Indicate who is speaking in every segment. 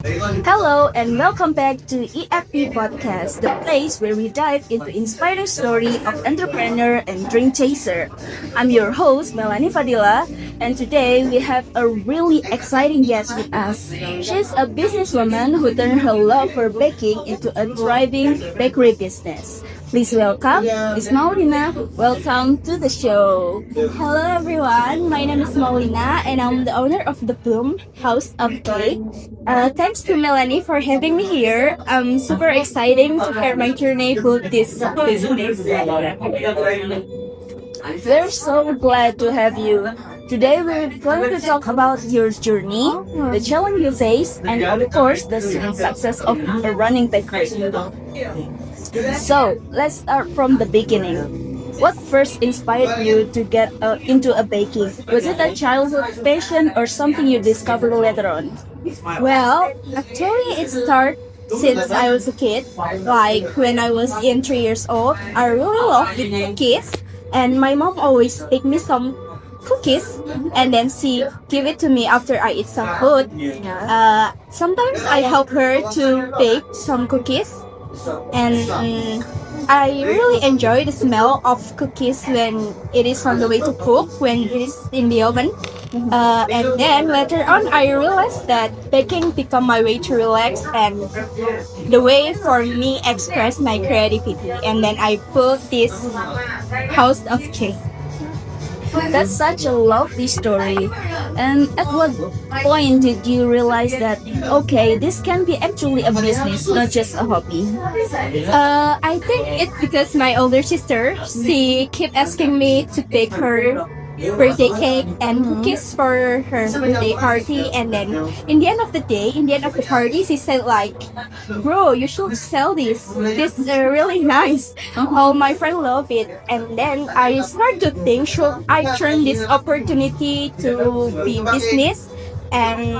Speaker 1: Hello and welcome back to EFP Podcast, the place where we dive into inspiring story of entrepreneur and dream chaser. I'm your host Melani Fadila, and today we have a really exciting guest with us. She's a businesswoman who turned her love for baking into a thriving bakery business. Please welcome Miss Maulina. Welcome to the show.
Speaker 2: Hello everyone, my name is Maulina and I'm the owner of the Bloom House of Cake. Thanks to Melanie for having me here. I'm super excited to share my journey with this business.
Speaker 1: We're so glad to have you. Today we're going to talk about your journey, the challenge you face, and of course the success of a running bakery. So let's start from the beginning. What first inspired you to get into a baking? Was it a childhood passion or something you discovered later on?
Speaker 2: Well, actually it started since I was a kid. Like when I was in 3 years old, I really loved the cookies and my mom always make me some cookies and then she give it to me after I eat some food. Sometimes I help her to bake some cookies and I really enjoy the smell of cookies when it is on the way to cook, when it is in the oven. And then later on I realized that baking become my way to relax and the way for me express my creativity, and then I put this house of cake.
Speaker 1: That's such a lovely story. And at what point did you realize that, okay, this can be actually a business, not just a hobby?
Speaker 2: I think it's because my older sister, she kept asking me to bake her birthday cake and cookies for her birthday party, and then in the end of the day, in the end of the party, she said like, bro, you should sell this is really nice. All my friends love it. And then I started to think, should I turn this opportunity to be business? And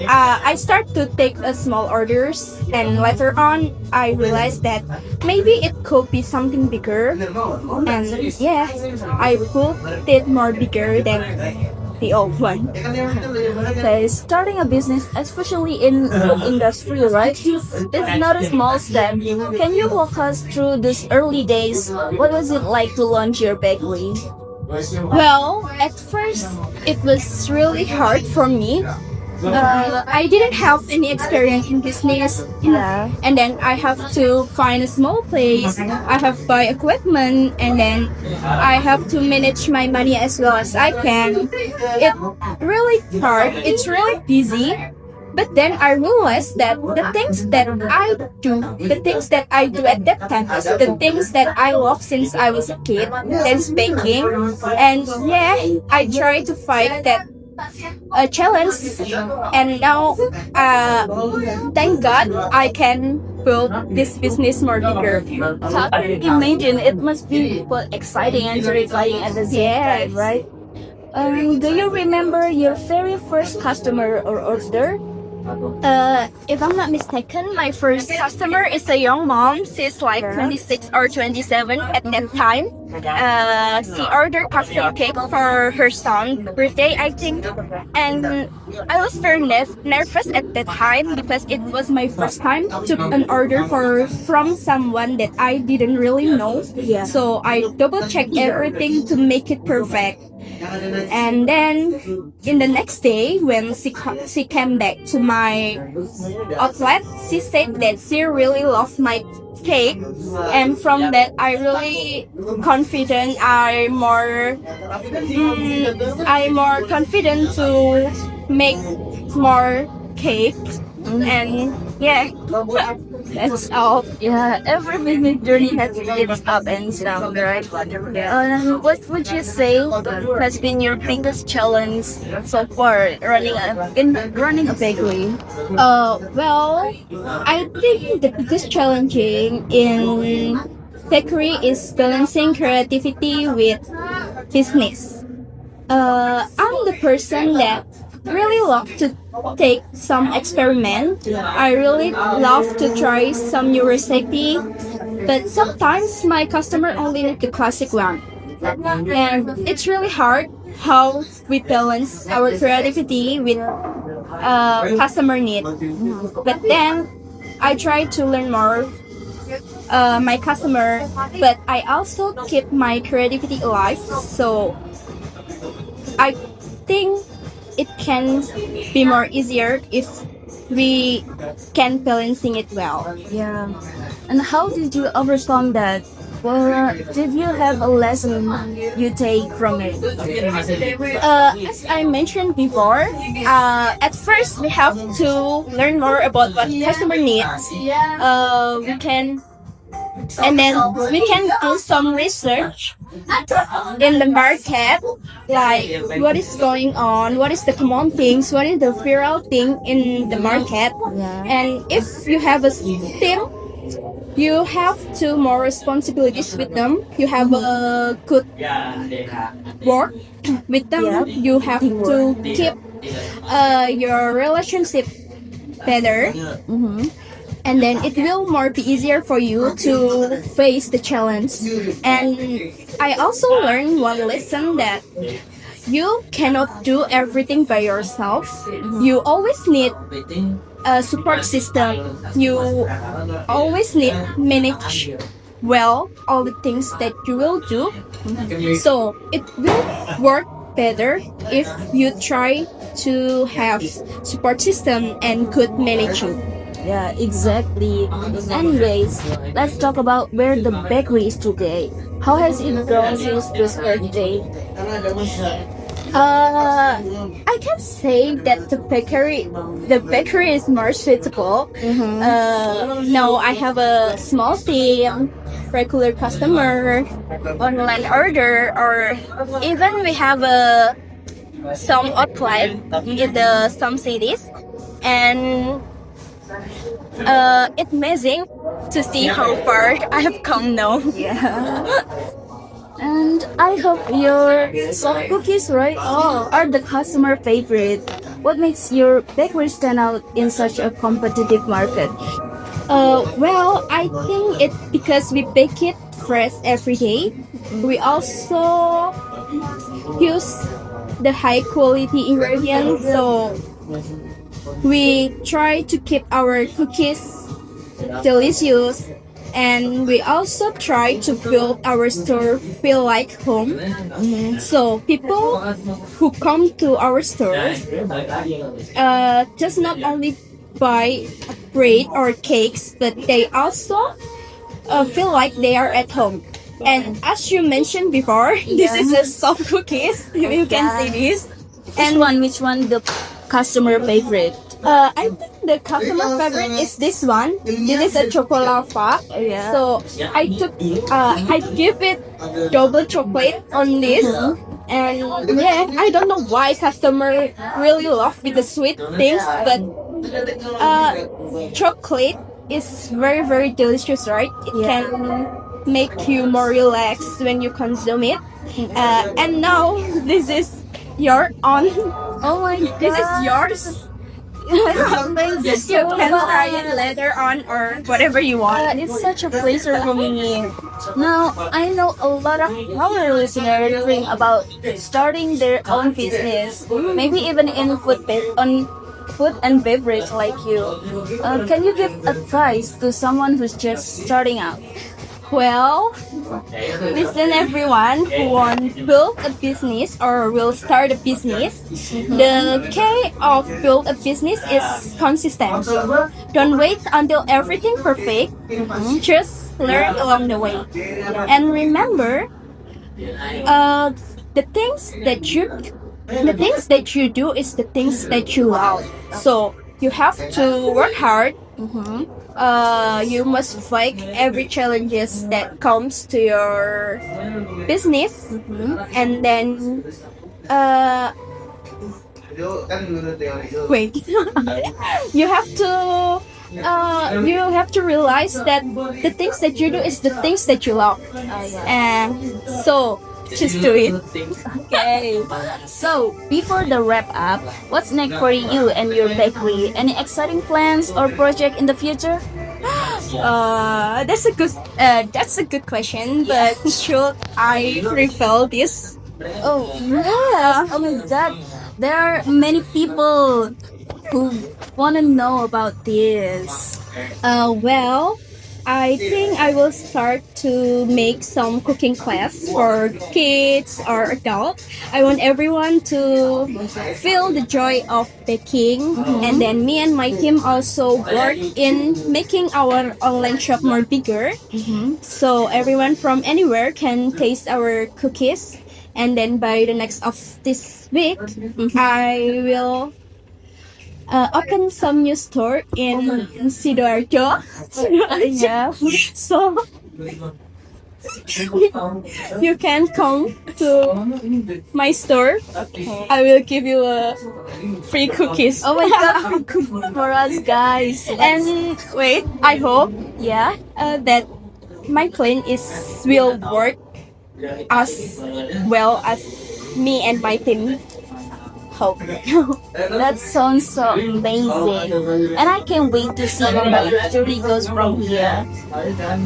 Speaker 2: I start to take small orders, and later on I realized that maybe it could be something bigger, and yeah, I put it more bigger than the old one.
Speaker 1: Okay, starting a business, especially in food industry, right? It's not a small step. Can you walk us through these early days? What was it like to launch your bakery?
Speaker 2: Well, at first it was really hard for me. I didn't have any experience in business, and then I have to find a small place. I have to buy equipment, and then I have to manage my money as well as I can. It's really hard. It's really busy. But then I realized that the things that I do at that time is the things that I love since I was a kid. That's baking, and yeah, I try to fight that challenge, and now thank God I can build this business more bigger.
Speaker 1: So I can imagine it must be both exciting and terrifying at the same time, right? Do you remember your very first customer or order?
Speaker 2: If I'm not mistaken, my first customer is a young mom. She's like 26 or 27 at that time. She ordered custom cake for her son's birthday, I think. And I was very nervous at that time because it was my first time to an order from someone that I didn't really know. So I double checked everything to make it perfect. And then in the next day, when she came back to my outlet, she said that she really loved my cake, and from that I really confident. I'm more confident to make more cakes, and yeah, that's all.
Speaker 1: Yeah, every business journey has its up and down, right? What would you say has been your biggest challenge so far running a bakery?
Speaker 2: Well, I think the biggest challenging in bakery is balancing creativity with business. I'm the person that really love to take some experiment. I really love to try some new recipe, but sometimes my customer only need the classic one, and it's really hard how we balance our creativity with customer need. But then I try to learn more my customer, but I also keep my creativity alive. So I think it can be more easier if we can balancing it well.
Speaker 1: Yeah. And how did you overcome that? Well, did you have a lesson you take from it?
Speaker 2: As I mentioned before, at first we have to learn more about what customer needs. We can, and then we can do some research in the market, like what is going on, what is the common things, what is the viral thing in the market, and if you have a team, you have two more responsibilities with them. You have a good work with them. You have to keep your relationship better, and then it will more be easier for you to face the challenge. And I also learned one lesson that you cannot do everything by yourself. You always need a support system. You always need manage well all the things that you will do. So it will work better if you try to have support system and good management.
Speaker 1: Yeah, exactly. Anyways, let's talk about where the bakery is today. How has it grown since this first day?
Speaker 2: I can say that the bakery is more suitable. Now I have a small team, regular customer, online order, or even we have some outlet in the some cities, and it's amazing to see how far I have come now.
Speaker 1: Yeah. And I hope your soft cookies, right, are the customer favorite. What makes your bakery stand out in such a competitive market?
Speaker 2: Well, I think it's because we bake it fresh every day. We also use the high quality ingredients, so we try to keep our cookies delicious, and we also try to build our store feel like home. So people who come to our store just not only buy bread or cakes, but they also feel like they are at home. And as you mentioned before, this is a soft cookies. You can see this.
Speaker 1: Which one the customer favorite?
Speaker 2: I think the customer favorite is this one. This is a chocolava.
Speaker 1: Yeah.
Speaker 2: So I give it double chocolate on this. And yeah, I don't know why customer really love with the sweet things, but chocolate is very very delicious, right? It can make you more relaxed when you consume it. And now this is your own.
Speaker 1: Oh my god.
Speaker 2: This is yours. You can try it later on or whatever you want.
Speaker 1: It's such a pleasure for me. Now, I know a lot of our listeners dream about starting their own business, maybe even in food and beverage like you. Can you give advice to someone who's just starting out?
Speaker 2: Well, listen everyone who want to build a business or will start a business. The key of build a business is consistent. Don't wait until everything perfect. Just learn along the way. And remember, the things that you do is the things that you love. So you have to work hard. You must fight every challenges that comes to your business, and then wait. you have to realize that the things that you do is the things that you love, and so just do it.
Speaker 1: Okay. So, before the wrap up, what's next for you and your bakery? Any exciting plans or project in the future?
Speaker 2: That's a good question. But should I reveal this
Speaker 1: Oh, yes. Oh my God. There are many people who want to know about this.
Speaker 2: Well, I think I will start to make some cooking class for kids or adults. I want everyone to feel the joy of baking, and then me and my team also work in making our online shop more bigger, so everyone from anywhere can taste our cookies. And then by the next of this week, I will open some new store in Sidoarjo.
Speaker 1: Yeah.
Speaker 2: So you can come to my store. I will give you a free cookies.
Speaker 1: Oh my God. Free cookies for us, guys.
Speaker 2: And wait, I hope
Speaker 1: Yeah.
Speaker 2: that my plan is will work as well as me and my team hope.
Speaker 1: That sounds so amazing. And I can't wait to see where your journey goes from here.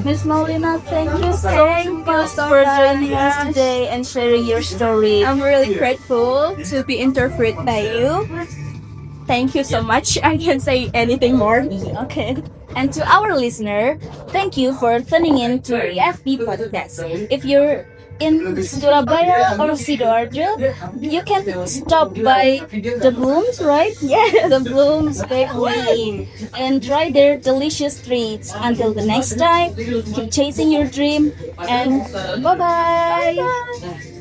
Speaker 1: Miss Maulina, thank you so much for joining us today and sharing your story.
Speaker 2: I'm really grateful to be interviewed by you. Thank you so much. I can't say anything more.
Speaker 1: Okay. And to our listener, thank you for tuning in to EFP Podcast. If you're in Surabaya or Sidoarjo, you can stop by the Blooms, right?
Speaker 2: Yes.
Speaker 1: The Blooms Bakery and try their delicious treats. Until the next time, keep chasing your dream and bye-bye.